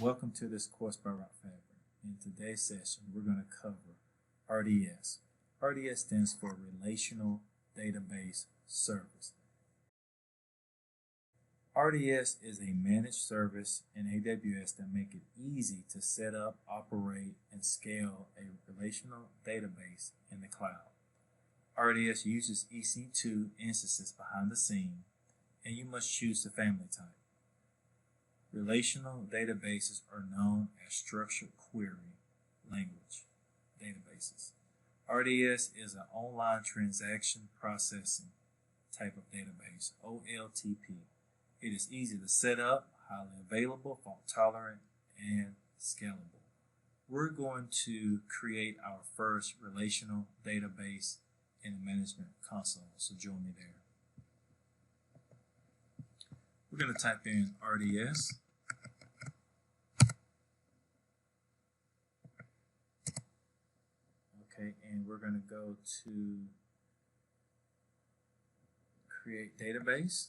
Welcome to this course by Rock Fabric. In today's session, we're going to cover RDS. RDS stands for Relational Database Service. RDS is a managed service in AWS that makes it easy to set up, operate, and scale a relational database in the cloud. RDS uses EC2 instances behind the scene, and you must choose the family type. Relational databases are known as structured query language databases. RDS is an online transaction processing type of database, OLTP. It is easy to set up, highly available, fault tolerant, and scalable. We're going to create our first relational database in the management console, so join me there. We're going to type in RDS. Okay, and we're going to go to create database.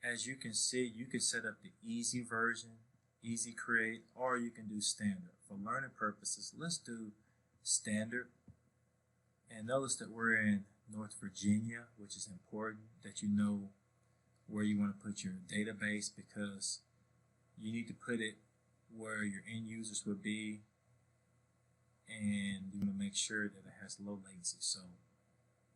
As you can see, you can set up the easy version, easy create, or you can do standard. For learning purposes, let's do standard. And notice that we're in North Virginia, which is important that you know where you want to put your database, because you need to put it where your end users would be, and you want to make sure that it has low latency. So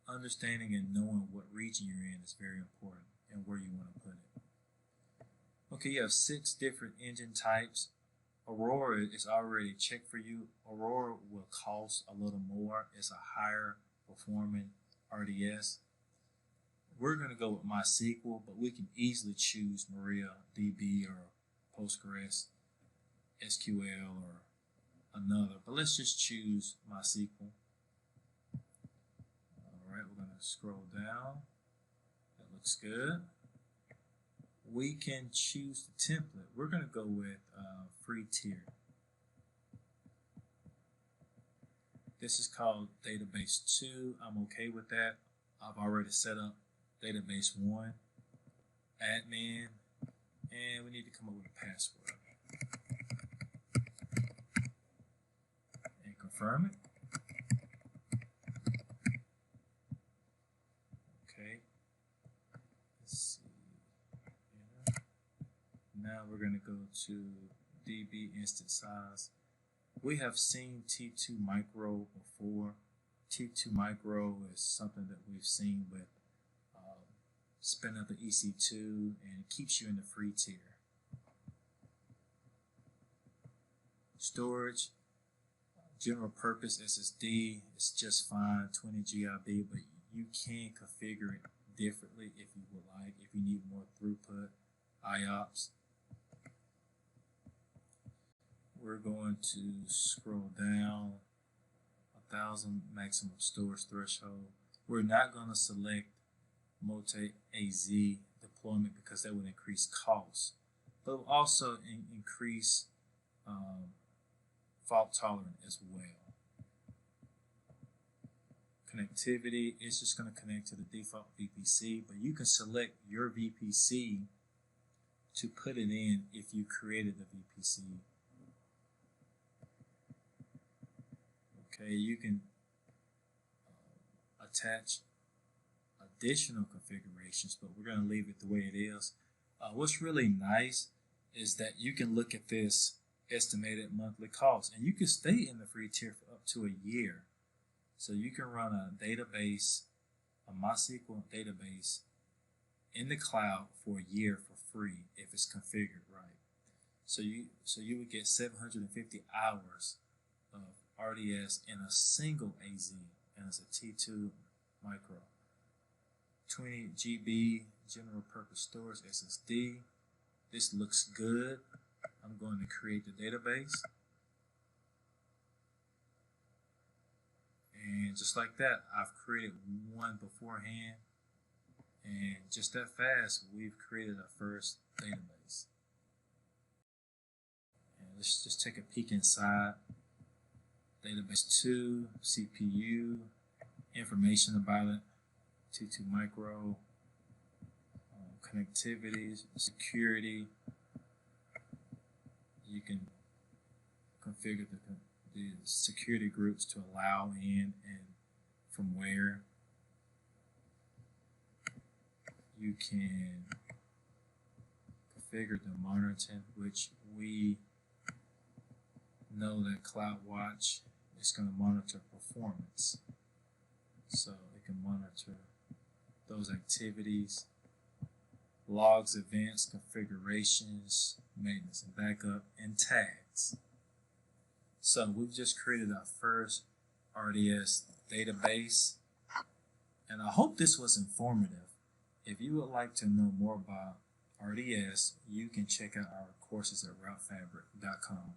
understanding and knowing what region you're in is very important, and where you want to put it. Okay, you have 6 different engine types. Aurora is already checked for you. Aurora will cost a little more. It's a higher performing RDS. We're going to go with MySQL, but we can easily choose MariaDB or Postgres, SQL, or another. But let's just choose MySQL. Alright, we're going to scroll down. That looks good. We can choose the template. We're going to go with free tier. This is called Database 2. I'm okay with that. I've already set up Database 1, admin, and we need to come up with a password. And confirm it. Okay. Let's see. Now we're going to go to DB instance size. We have seen T2 micro before. T2 micro is something that we've seen with spin up the EC2, and it keeps you in the free tier. Storage, general purpose SSD is just fine, 20 GB, but you can configure it differently if you would like, if you need more throughput, IOPS. We're going to scroll down. 1,000 maximum storage threshold. We're not going to select multi-AZ deployment because that would increase costs, but will also increase fault tolerant as well. Connectivity is just going to connect to the default VPC, but you can select your VPC to put it in if you created the VPC. Okay, you can attach additional configurations, but we're going to leave it the way it is. What's really nice is that you can look at this estimated monthly cost, and you can stay in the free tier for up to a year. So you can run a database, a MySQL database in the cloud for a year for free if it's configured right. So you would get 750 hours of RDS in a single AZ, and it's a T2 micro. 20 GB general purpose storage SSD. This looks good. I'm going to create the database. And just like that, I've created one beforehand. And just that fast, we've created our first database. And let's just take a peek inside. Database 2, CPU, information about it, T2 micro, connectivity, security, You can configure the security groups to allow in and from where. You can configure the monitoring, which we know that CloudWatch is going to monitor performance. So it can monitor those activities, logs, events, configurations, maintenance and backup, and tags. So we've just created our first RDS database, and I hope this was informative. If you would like to know more about RDS, you can check out our courses at routefabric.com.